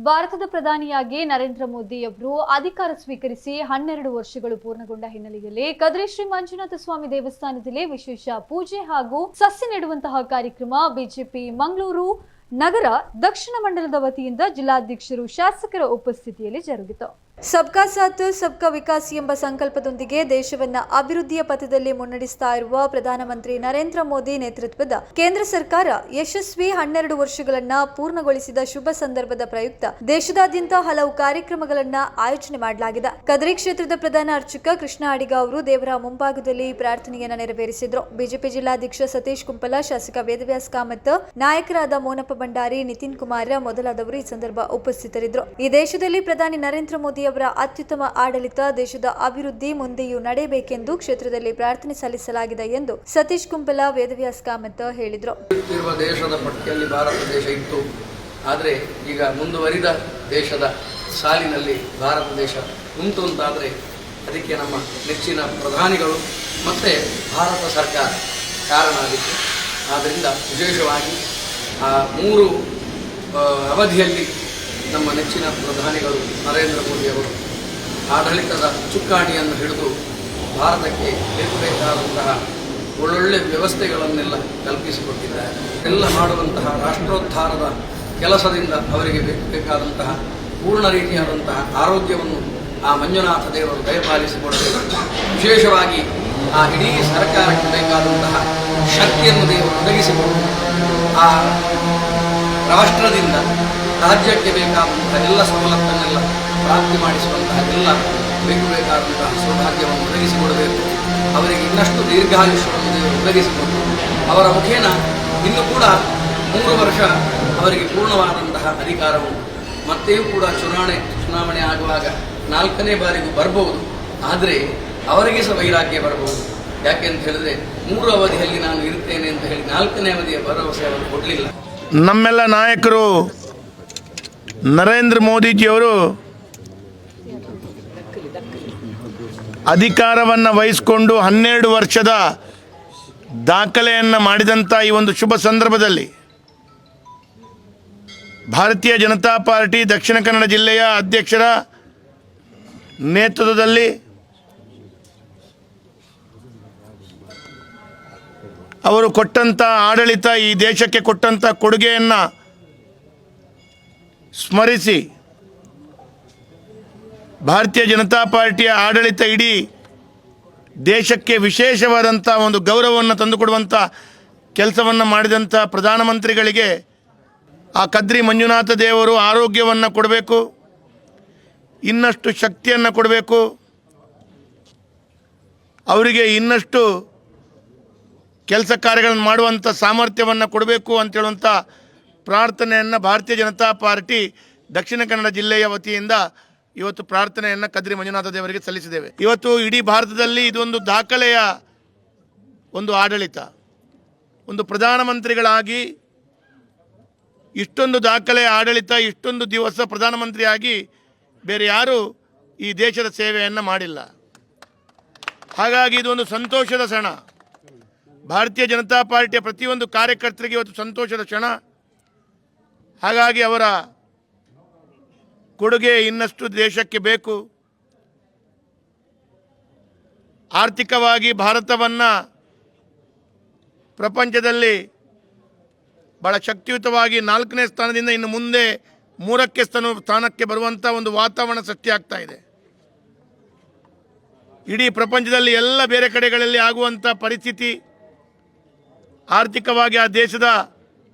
ಭಾರತದ ಪ್ರಧಾನಿಯಾಗಿ ನರೇಂದ್ರ ಮೋದಿ ಅವರು ಅಧಿಕಾರ ಸ್ವೀಕರಿಸಿ 12 ವರ್ಷಗಳು ಪೂರ್ಣಗೊಂಡ ಹಿನ್ನೆಲೆಯಲ್ಲಿ ಕದ್ರಿ ಶ್ರೀ ಮಂಜುನಾಥ ಸ್ವಾಮಿ ದೇವಸ್ಥಾನದಲ್ಲಿ ವಿಶೇಷ ಪೂಜೆ ಹಾಗೂ ಸಸಿ ನೆಡುವಂತಹ ಕಾರ್ಯಕ್ರಮ ಬಿಜೆಪಿ ಮಂಗಳೂರು ನಗರ ದಕ್ಷಿಣ ಮಂಡಲದ ವತಿಯಿಂದ ಜಿಲ್ಲಾಧ್ಯಕ್ಷರು ಶಾಸಕರ ಉಪಸ್ಥಿತಿಯಲ್ಲಿ ಜರುಗಿತು. ಸಬ್ಕಾ ಸಾಥ್ ಸಬ್ಕಾ ವಿಕಾಸ್ ಎಂಬ ಸಂಕಲ್ಪದೊಂದಿಗೆ ದೇಶವನ್ನ ಅಭಿವೃದ್ಧಿಯ ಪಥದಲ್ಲಿ ಮುನ್ನಡೆಸ್ತಾ ಇರುವ ಪ್ರಧಾನಮಂತ್ರಿ ನರೇಂದ್ರ ಮೋದಿ ನೇತೃತ್ವದ ಕೇಂದ್ರ ಸರ್ಕಾರ ಯಶಸ್ವಿ 12 ವರ್ಷಗಳನ್ನ ಪೂರ್ಣಗೊಳಿಸಿದ ಶುಭ ಸಂದರ್ಭದ ಪ್ರಯುಕ್ತ ದೇಶದಾದ್ಯಂತ ಹಲವು ಕಾರ್ಯಕ್ರಮಗಳನ್ನ ಆಯೋಜನೆ ಮಾಡಲಾಗಿದೆ. ಕದ್ರಿ ಕ್ಷೇತ್ರದ ಪ್ರಧಾನ ಅರ್ಚಕ ಕೃಷ್ಣ ಅಡಿಗ ಅವರು ದೇವರ ಮುಂಭಾಗದಲ್ಲಿ ಪ್ರಾರ್ಥನೆಯನ್ನ ನೆರವೇರಿಸಿದ್ರು. ಬಿಜೆಪಿ ಜಿಲ್ಲಾಧ್ಯಕ್ಷ ಸತೀಶ್ ಕುಂಪಲ, ಶಾಸಕ ವೇದವ್ಯಾಸ್ ಕಾಮತ್, ನಾಯಕರಾದ ಮೋನಪ್ಪ ಭಂಡಾರಿ, ನಿತಿನ್ ಕುಮಾರ್ ಮೊದಲಾದವರು ಈ ಸಂದರ್ಭ ಉಪಸ್ಥಿತರಿದ್ದರು. ಈ ದೇಶದಲ್ಲಿ ಪ್ರಧಾನಿ ನರೇಂದ್ರ ಮೋದಿ ಅವರ ಅತ್ಯುತ್ತಮ ಆಡಳಿತ, ದೇಶದ ಅಭಿವೃದ್ಧಿ ಮುಂದೆಯೂ ನಡೆಯಬೇಕೆಂದು ಕ್ಷೇತ್ರದಲ್ಲಿ ಪ್ರಾರ್ಥನೆ ಸಲ್ಲಿಸಲಾಗಿದೆ ಎಂದು ಸತೀಶ್ ಕುಂಪಲ, ವೇದವ್ಯಾಸ್ ಕಾಮತ್ ಹೇಳಿದರು. ದೇಶದ ಪಟ್ಟಿಯಲ್ಲಿ ಭಾರತ ದೇಶ ಇತ್ತು, ಆದರೆ ಈಗ ಮುಂದುವರಿದ ದೇಶದ ಸಾಲಿನಲ್ಲಿ ಭಾರತ ದೇಶ ಉಂಟು ಅಂತಾದರೆ ಅದಕ್ಕೆ ನಮ್ಮ ನೆಚ್ಚಿನ ಪ್ರಧಾನಿಗಳು ಮತ್ತು ಭಾರತ ಸರ್ಕಾರ ಕಾರಣ ಆಗಿತ್ತು. ಆದ್ದರಿಂದ ವಿಶೇಷವಾಗಿ ಆ 3 ಅವಧಿಯಲ್ಲಿ ನಮ್ಮ ನೆಚ್ಚಿನ ಪ್ರಧಾನಿಗಳು ನರೇಂದ್ರ ಮೋದಿಯವರು ಆಡಳಿತದ ಚುಕ್ಕಾಣಿಯನ್ನು ಹಿಡಿದು ಭಾರತಕ್ಕೆ ಬೇಕಾದಂತಹ ಒಳ್ಳೊಳ್ಳೆ ವ್ಯವಸ್ಥೆಗಳನ್ನೆಲ್ಲ ಕಲ್ಪಿಸಿಕೊಟ್ಟಿದ್ದಾರೆ. ಎಲ್ಲ ಮಾಡುವಂತಹ ರಾಷ್ಟ್ರೋದ್ಧಾರದ ಕೆಲಸದಿಂದ ಅವರಿಗೆ ಬೇಕಾದಂತಹ ಪೂರ್ಣ ರೀತಿಯಾದಂತಹ ಆರೋಗ್ಯವನ್ನು ಆ ಮಂಜುನಾಥ ದೇವರು ದಯಪಾಲಿಸಿಕೊಡಬೇಕು. ವಿಶೇಷವಾಗಿ ಆ ಇಡೀ ಸರ್ಕಾರಕ್ಕೆ ಬೇಕಾದಂತಹ ಶಕ್ತಿಯನ್ನು ದೇವರು ಒದಗಿಸಿಕೊಟ್ಟು ಆ ರಾಷ್ಟ್ರದಿಂದ ರಾಜ್ಯಕ್ಕೆ ಬೇಕಾದಂತಹ ಎಲ್ಲ ಸವಲತ್ತನ್ನೆಲ್ಲ ಪ್ರಾಪ್ತಿ ಮಾಡಿಸುವಂತಹ ಎಲ್ಲ ಬೇಕಾದಂತಹ ಸೌಭಾಗ್ಯವನ್ನು ಒದಗಿಸಿಕೊಡಬೇಕು. ಅವರಿಗೆ ಇನ್ನಷ್ಟು ದೀರ್ಘಾಯುಷ್ಯವನ್ನು ದೇವರು ಒದಗಿಸಿಕೊಟ್ಟು ಅವರ ಮುಖೇನ ಇನ್ನೂ ಕೂಡ 3 ವರ್ಷ ಅವರಿಗೆ ಪೂರ್ಣವಾದಂತಹ ಅಧಿಕಾರವು ಮತ್ತೆಯೂ ಕೂಡ ಚುನಾವಣೆ ಆಗುವಾಗ 4ನೇ ಬಾರಿಗೂ ಬರಬಹುದು. ಆದರೆ ಅವರಿಗೆ ಸಹ ವೈರಾಗ್ಯ ಬರಬಹುದು. ಯಾಕೆ ಅಂತ ಹೇಳಿದ್ರೆ 3 ಅವಧಿಯಲ್ಲಿ ನಾನು ಇರುತ್ತೇನೆ ಅಂತ ಹೇಳಿ 4ನೇ ಅವಧಿಯ ಭರವಸೆ ಅವರು ಕೊಡಲಿಲ್ಲ. ನಮ್ಮೆಲ್ಲ ನಾಯಕರು ನರೇಂದ್ರ ಮೋದಿಜಿಯವರು ಅಧಿಕಾರವನ್ನು ವಹಿಸಿಕೊಂಡು 12 ವರ್ಷದ ದಾಖಲೆಯನ್ನು ಮಾಡಿದಂಥ ಈ ಒಂದು ಶುಭ ಸಂದರ್ಭದಲ್ಲಿ ಭಾರತೀಯ ಜನತಾ ಪಾರ್ಟಿ ದಕ್ಷಿಣ ಕನ್ನಡ ಜಿಲ್ಲೆಯ ಅಧ್ಯಕ್ಷರ ನೇತೃತ್ವದಲ್ಲಿ ಅವರು ಕೊಟ್ಟಂಥ ಆಡಳಿತ, ಈ ದೇಶಕ್ಕೆ ಕೊಟ್ಟಂಥ ಕೊಡುಗೆಯನ್ನು ಸ್ಮರಿಸಿ ಭಾರತೀಯ ಜನತಾ ಪಾರ್ಟಿಯ ಆಡಳಿತ ಇಡೀ ದೇಶಕ್ಕೆ ವಿಶೇಷವಾದಂಥ ಒಂದು ಗೌರವವನ್ನು ತಂದುಕೊಡುವಂಥ ಕೆಲಸವನ್ನು ಮಾಡಿದಂಥ ಪ್ರಧಾನಮಂತ್ರಿಗಳಿಗೆ ಆ ಕದ್ರಿ ಮಂಜುನಾಥ ದೇವರು ಆರೋಗ್ಯವನ್ನು ಕೊಡಬೇಕು, ಇನ್ನಷ್ಟು ಶಕ್ತಿಯನ್ನು ಕೊಡಬೇಕು, ಅವರಿಗೆ ಇನ್ನಷ್ಟು ಕೆಲಸ ಕಾರ್ಯಗಳನ್ನು ಮಾಡುವಂಥ ಸಾಮರ್ಥ್ಯವನ್ನು ಕೊಡಬೇಕು ಅಂತೇಳುವಂಥ ಪ್ರಾರ್ಥನೆಯನ್ನು ಭಾರತೀಯ ಜನತಾ ಪಾರ್ಟಿ ದಕ್ಷಿಣ ಕನ್ನಡ ಜಿಲ್ಲೆಯ ವತಿಯಿಂದ ಇವತ್ತು ಪ್ರಾರ್ಥನೆಯನ್ನು ಕದ್ರಿ ಮಂಜುನಾಥ ದೇವರಿಗೆ ಸಲ್ಲಿಸಿದ್ದೇವೆ. ಇವತ್ತು ಇಡೀ ಭಾರತದಲ್ಲಿ ಇದೊಂದು ದಾಖಲೆಯ ಒಂದು ಆಡಳಿತ. ಒಂದು ಪ್ರಧಾನಮಂತ್ರಿಗಳಾಗಿ ಇಷ್ಟೊಂದು ದಾಖಲೆಯ ಆಡಳಿತ, ಇಷ್ಟೊಂದು ದಿವಸ ಪ್ರಧಾನಮಂತ್ರಿಯಾಗಿ ಬೇರೆ ಯಾರೂ ಈ ದೇಶದ ಸೇವೆಯನ್ನು ಮಾಡಿಲ್ಲ. ಹಾಗಾಗಿ ಇದೊಂದು ಸಂತೋಷದ ಕ್ಷಣ. ಭಾರತೀಯ ಜನತಾ ಪಾರ್ಟಿಯ ಪ್ರತಿಯೊಂದು ಕಾರ್ಯಕರ್ತರಿಗೆ ಇವತ್ತು ಸಂತೋಷದ ಕ್ಷಣ. ಹಾಗಾಗಿ ಅವರ ಕೊಡುಗೆ ಇನ್ನಷ್ಟು ದೇಶಕ್ಕೆ ಬೇಕು. ಆರ್ಥಿಕವಾಗಿ ಭಾರತವನ್ನು ಪ್ರಪಂಚದಲ್ಲಿ ಬಹಳ ಶಕ್ತಿಯುತವಾಗಿ 4ನೇ ಸ್ಥಾನದಿಂದ ಇನ್ನು ಮುಂದೆ 3ಕ್ಕೆ ಸ್ಥಾನಕ್ಕೆ ಬರುವಂಥ ಒಂದು ವಾತಾವರಣ ಸೃಷ್ಟಿಯಾಗ್ತಾ ಇದೆ. ಇಡೀ ಪ್ರಪಂಚದಲ್ಲಿ ಎಲ್ಲ ಬೇರೆ ಕಡೆಗಳಲ್ಲಿ ಆಗುವಂಥ ಪರಿಸ್ಥಿತಿ, ಆರ್ಥಿಕವಾಗಿ ಆ ದೇಶದ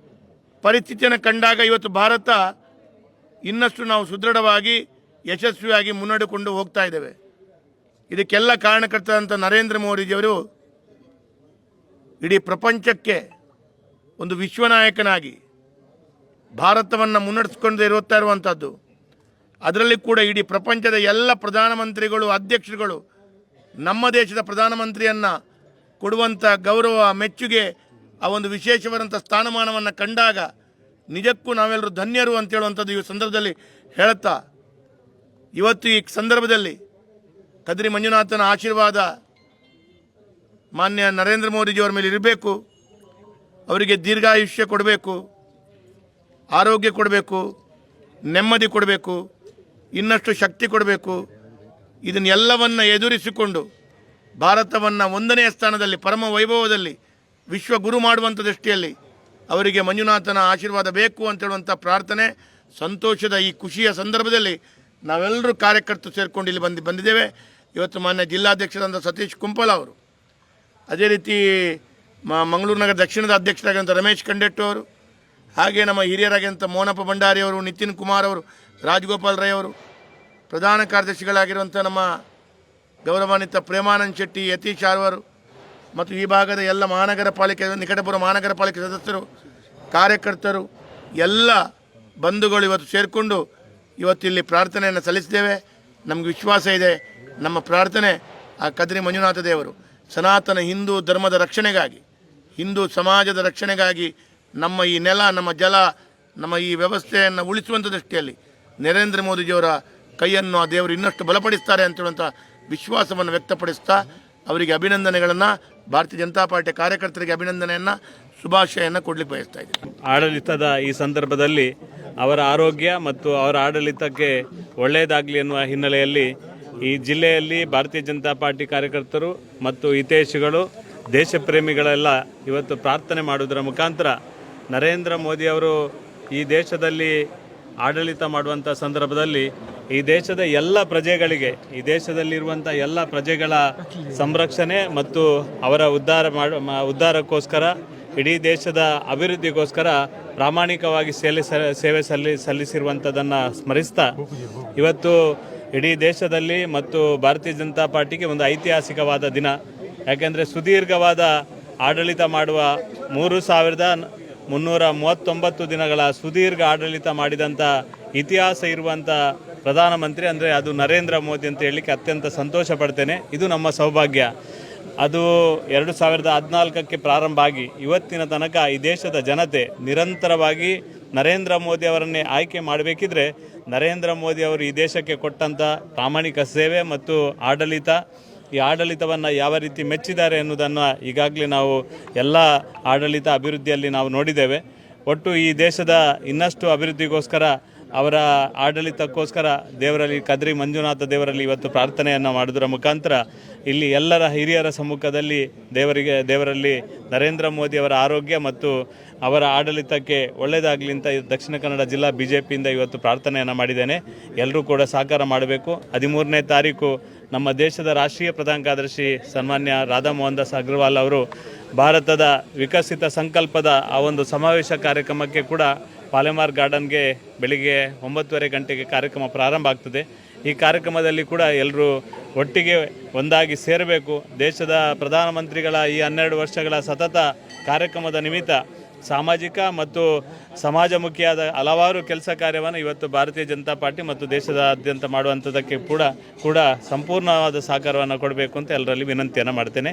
ಪರಿಸ್ಥಿತಿಯನ್ನು ಕಂಡಾಗ ಇವತ್ತು ಭಾರತ ಇನ್ನಷ್ಟು ನಾವು ಸುದೃಢವಾಗಿ ಯಶಸ್ವಿಯಾಗಿ ಮುನ್ನಡೆಕೊಂಡು ಹೋಗ್ತಾ ಇದ್ದೇವೆ. ಇದಕ್ಕೆಲ್ಲ ಕಾರಣಕರ್ತರಂಥ ನರೇಂದ್ರ ಮೋದಿಜಿಯವರು ಇಡೀ ಪ್ರಪಂಚಕ್ಕೆ ಒಂದು ವಿಶ್ವನಾಯಕನಾಗಿ ಭಾರತವನ್ನು ಮುನ್ನಡೆಸ್ಕೊಂಡು ಇರುತ್ತಾ ಇರುವಂಥದ್ದು. ಅದರಲ್ಲಿ ಕೂಡ ಇಡೀ ಪ್ರಪಂಚದ ಎಲ್ಲ ಪ್ರಧಾನಮಂತ್ರಿಗಳು, ಅಧ್ಯಕ್ಷರುಗಳು ನಮ್ಮ ದೇಶದ ಪ್ರಧಾನಮಂತ್ರಿಯನ್ನು ಕೊಡುವಂಥ ಗೌರವ, ಮೆಚ್ಚುಗೆ, ಆ ಒಂದು ವಿಶೇಷವಾದಂಥ ಸ್ಥಾನಮಾನವನ್ನು ಕಂಡಾಗ ನಿಜಕ್ಕೂ ನಾವೆಲ್ಲರೂ ಧನ್ಯರು ಅಂತೇಳುವಂಥದ್ದು ಈ ಸಂದರ್ಭದಲ್ಲಿ ಹೇಳುತ್ತಾ, ಇವತ್ತು ಈ ಸಂದರ್ಭದಲ್ಲಿ ಕದ್ರಿ ಮಂಜುನಾಥನ ಆಶೀರ್ವಾದ ಮಾನ್ಯ ನರೇಂದ್ರ ಮೋದಿಜಿಯವರ ಮೇಲೆ ಇರಬೇಕು. ಅವರಿಗೆ ದೀರ್ಘಾಯುಷ್ಯ ಕೊಡಬೇಕು, ಆರೋಗ್ಯ ಕೊಡಬೇಕು, ನೆಮ್ಮದಿ ಕೊಡಬೇಕು, ಇನ್ನಷ್ಟು ಶಕ್ತಿ ಕೊಡಬೇಕು. ಇದನ್ನೆಲ್ಲವನ್ನು ಎದುರಿಸಿಕೊಂಡು ಭಾರತವನ್ನು 1ನೇ ಸ್ಥಾನದಲ್ಲಿ ಪರಮ ವೈಭವದಲ್ಲಿ ವಿಶ್ವಗುರು ಮಾಡುವಂಥ ದೃಷ್ಟಿಯಲ್ಲಿ ಅವರಿಗೆ ಮಂಜುನಾಥನ ಆಶೀರ್ವಾದ ಬೇಕು ಅಂತೇಳುವಂಥ ಪ್ರಾರ್ಥನೆ. ಸಂತೋಷದ ಈ ಖುಷಿಯ ಸಂದರ್ಭದಲ್ಲಿ ನಾವೆಲ್ಲರೂ ಕಾರ್ಯಕರ್ತರು ಸೇರಿಕೊಂಡು ಇಲ್ಲಿ ಬಂದಿದ್ದೇವೆ. ಇವತ್ತು ಮಾನ್ಯ ಜಿಲ್ಲಾಧ್ಯಕ್ಷರಾದ ಸತೀಶ್ ಕುಂಪಲ ಅವರು, ಅದೇ ರೀತಿ ಮಂಗಳೂರು ನಗರ ದಕ್ಷಿಣದ ಅಧ್ಯಕ್ಷರಾಗಿರುವಂಥ ರಮೇಶ್ ಕಂಡೆಟ್ಟು ಅವರು, ಹಾಗೆ ನಮ್ಮ ಹಿರಿಯರಾಗಿರುವಂಥ ಮೋನಪ್ಪ ಭಂಡಾರಿ ಅವರು, ನಿತಿನ್ ಕುಮಾರ್ ಅವರು, ರಾಜಗೋಪಾಲ್ ರೈ ಅವರು, ಪ್ರಧಾನ ಕಾರ್ಯದರ್ಶಿಗಳಾಗಿರುವಂಥ ನಮ್ಮ ಗೌರವಾನ್ವಿತ ಪ್ರೇಮಾನಂದ್ ಶೆಟ್ಟಿ, ಯತೀಶ್ ಆರ್ವರು ಮತ್ತು ಈ ಭಾಗದ ಎಲ್ಲ ಮಹಾನಗರ ಪಾಲಿಕೆ, ನಿಕಟಪುರ ಮಹಾನಗರ ಪಾಲಿಕೆ ಸದಸ್ಯರು, ಕಾರ್ಯಕರ್ತರು, ಎಲ್ಲ ಬಂಧುಗಳು ಇವತ್ತು ಸೇರಿಕೊಂಡು ಇವತ್ತಿಲ್ಲಿ ಪ್ರಾರ್ಥನೆಯನ್ನು ಸಲ್ಲಿಸಿದ್ದೇವೆ. ನಮಗೆ ವಿಶ್ವಾಸ ಇದೆ, ನಮ್ಮ ಪ್ರಾರ್ಥನೆ ಆ ಕದ್ರಿ ಮಂಜುನಾಥ ದೇವರು ಸನಾತನ ಹಿಂದೂ ಧರ್ಮದ ರಕ್ಷಣೆಗಾಗಿ, ಹಿಂದೂ ಸಮಾಜದ ರಕ್ಷಣೆಗಾಗಿ, ನಮ್ಮ ಈ ನೆಲ, ನಮ್ಮ ಜಲ, ನಮ್ಮ ಈ ವ್ಯವಸ್ಥೆಯನ್ನು ಉಳಿಸುವಂಥ ದೃಷ್ಟಿಯಲ್ಲಿ ನರೇಂದ್ರ ಮೋದಿಜಿಯವರ ಕೈಯನ್ನು ಆ ದೇವರು ಇನ್ನಷ್ಟು ಬಲಪಡಿಸ್ತಾರೆ ಅಂತೇಳುವಂಥ ವಿಶ್ವಾಸವನ್ನು ವ್ಯಕ್ತಪಡಿಸ್ತಾ ಅವರಿಗೆ ಅಭಿನಂದನೆಗಳನ್ನು, ಭಾರತೀಯ ಜನತಾ ಪಾರ್ಟಿಯ ಕಾರ್ಯಕರ್ತರಿಗೆ ಅಭಿನಂದನೆಯನ್ನು, ಶುಭಾಶಯವನ್ನು ಕೊಡಲಿಕ್ಕೆ ಬಯಸ್ತಾ ಇದ್ದೀನಿ. ಆಡಳಿತದ ಈ ಸಂದರ್ಭದಲ್ಲಿ ಅವರ ಆರೋಗ್ಯ ಮತ್ತು ಅವರ ಆಡಳಿತಕ್ಕೆ ಒಳ್ಳೆಯದಾಗಲಿ ಎನ್ನುವ ಹಿನ್ನೆಲೆಯಲ್ಲಿ ಈ ಜಿಲ್ಲೆಯಲ್ಲಿ ಭಾರತೀಯ ಜನತಾ ಪಾರ್ಟಿ ಕಾರ್ಯಕರ್ತರು ಮತ್ತು ಹಿತೈಷಿಗಳು, ದೇಶಪ್ರೇಮಿಗಳೆಲ್ಲ ಇವತ್ತು ಪ್ರಾರ್ಥನೆ ಮಾಡುವುದರ ಮುಖಾಂತರ ನರೇಂದ್ರ ಮೋದಿಯವರು ಈ ದೇಶದಲ್ಲಿ ಆಡಳಿತ ಮಾಡುವಂಥ ಸಂದರ್ಭದಲ್ಲಿ ಈ ದೇಶದ ಎಲ್ಲ ಪ್ರಜೆಗಳಿಗೆ, ಈ ದೇಶದಲ್ಲಿರುವಂಥ ಎಲ್ಲ ಪ್ರಜೆಗಳ ಸಂರಕ್ಷಣೆ ಮತ್ತು ಅವರ ಉದ್ಧಾರಕ್ಕೋಸ್ಕರ, ಇಡೀ ದೇಶದ ಅಭಿವೃದ್ಧಿಗೋಸ್ಕರ ಪ್ರಾಮಾಣಿಕವಾಗಿ ಸೇವೆ ಸಲ್ಲಿಸಿರುವಂಥದ್ದನ್ನು ಸ್ಮರಿಸ್ತಾ ಇವತ್ತು ಇಡೀ ದೇಶದಲ್ಲಿ ಮತ್ತು ಭಾರತೀಯ ಜನತಾ ಪಾರ್ಟಿಗೆ ಒಂದು ಐತಿಹಾಸಿಕವಾದ ದಿನ. ಯಾಕೆಂದರೆ ಸುದೀರ್ಘವಾದ ಆಡಳಿತ ಮಾಡುವ 3,339 ದಿನಗಳ ಸುದೀರ್ಘ ಆಡಳಿತ ಮಾಡಿದಂಥ ಇತಿಹಾಸ ಇರುವಂಥ ಪ್ರಧಾನಮಂತ್ರಿ ಅಂದರೆ ಅದು ನರೇಂದ್ರ ಮೋದಿ ಅಂತ ಹೇಳಲಿಕ್ಕೆ ಅತ್ಯಂತ ಸಂತೋಷ ಪಡ್ತೇನೆ. ಇದು ನಮ್ಮ ಸೌಭಾಗ್ಯ. ಅದು 2014ಕ್ಕೆ ಪ್ರಾರಂಭ ಆಗಿ ಇವತ್ತಿನ ತನಕ ಈ ದೇಶದ ಜನತೆ ನಿರಂತರವಾಗಿ ನರೇಂದ್ರ ಮೋದಿ ಅವರನ್ನೇ ಆಯ್ಕೆ ಮಾಡಬೇಕಿದ್ರೆ ನರೇಂದ್ರ ಮೋದಿ ಅವರು ಈ ದೇಶಕ್ಕೆ ಕೊಟ್ಟಂಥ ಪ್ರಾಮಾಣಿಕ ಸೇವೆ ಮತ್ತು ಆಡಳಿತ, ಈ ಆಡಳಿತವನ್ನು ಯಾವ ರೀತಿ ಮೆಚ್ಚಿದ್ದಾರೆ ಎನ್ನುವುದನ್ನು ಈಗಾಗಲೇ ನಾವು ಎಲ್ಲ ಆಡಳಿತ ಅಭಿವೃದ್ಧಿಯಲ್ಲಿ ನಾವು ನೋಡಿದ್ದೇವೆ. ಒಟ್ಟು ಈ ದೇಶದ ಇನ್ನಷ್ಟು ಅಭಿವೃದ್ಧಿಗೋಸ್ಕರ, ಅವರ ಆಡಳಿತಕ್ಕೋಸ್ಕರ ದೇವರಲ್ಲಿ, ಕದ್ರಿ ಮಂಜುನಾಥ ದೇವರಲ್ಲಿ ಇವತ್ತು ಪ್ರಾರ್ಥನೆಯನ್ನು ಮಾಡೋದರ ಮುಖಾಂತರ ಇಲ್ಲಿ ಎಲ್ಲರ ಹಿರಿಯರ ಸಮ್ಮುಖದಲ್ಲಿ ದೇವರಲ್ಲಿ ನರೇಂದ್ರ ಮೋದಿ ಅವರ ಆರೋಗ್ಯ ಮತ್ತು ಅವರ ಆಡಳಿತಕ್ಕೆ ಒಳ್ಳೆಯದಾಗಲಿ ಅಂತ ದಕ್ಷಿಣ ಕನ್ನಡ ಜಿಲ್ಲಾ BJPಯಿಂದ ಇವತ್ತು ಪ್ರಾರ್ಥನೆಯನ್ನು ಮಾಡಿದ್ದೇನೆ. ಎಲ್ಲರೂ ಕೂಡ ಸಹಕಾರ ಮಾಡಬೇಕು. 13ನೇ ತಾರೀಕು ನಮ್ಮ ದೇಶದ ರಾಷ್ಟ್ರೀಯ ಪ್ರಧಾನ ಕಾರ್ಯದರ್ಶಿ ಸನ್ಮಾನ್ಯ ರಾಧಾ ಮೋಹನ್ ದಾಸ್ ಅಗ್ರವಾಲ್ ಅವರು ಭಾರತದ ವಿಕಸಿತ ಸಂಕಲ್ಪದ ಆ ಒಂದು ಸಮಾವೇಶ ಕಾರ್ಯಕ್ರಮಕ್ಕೆ ಕೂಡ ಪಾಲೆಮಾರ್ ಗಾರ್ಡನ್ಗೆ ಬೆಳಿಗ್ಗೆ 9:30 ಗಂಟೆಗೆ ಕಾರ್ಯಕ್ರಮ ಪ್ರಾರಂಭ ಆಗ್ತದೆ. ಈ ಕಾರ್ಯಕ್ರಮದಲ್ಲಿ ಕೂಡ ಎಲ್ಲರೂ ಒಟ್ಟಿಗೆ ಒಂದಾಗಿ ಸೇರಬೇಕು. ದೇಶದ ಪ್ರಧಾನಮಂತ್ರಿಗಳ ಈ 12 ವರ್ಷಗಳ ಸತತ ಕಾರ್ಯಕ್ರಮದ ನಿಮಿತ್ತ ಸಾಮಾಜಿಕ ಮತ್ತು ಸಮಾಜಮುಖಿಯಾದ ಹಲವಾರು ಕೆಲಸ ಕಾರ್ಯವನ್ನು ಇವತ್ತು ಭಾರತೀಯ ಜನತಾ ಪಾರ್ಟಿ ಮತ್ತು ದೇಶದಾದ್ಯಂತ ಮಾಡುವಂಥದ್ದಕ್ಕೆ ಕೂಡ ಸಂಪೂರ್ಣವಾದ ಸಹಕಾರವನ್ನು ಕೊಡಬೇಕು ಅಂತ ಎಲ್ಲರಲ್ಲಿ ವಿನಂತಿಯನ್ನು ಮಾಡ್ತೇನೆ.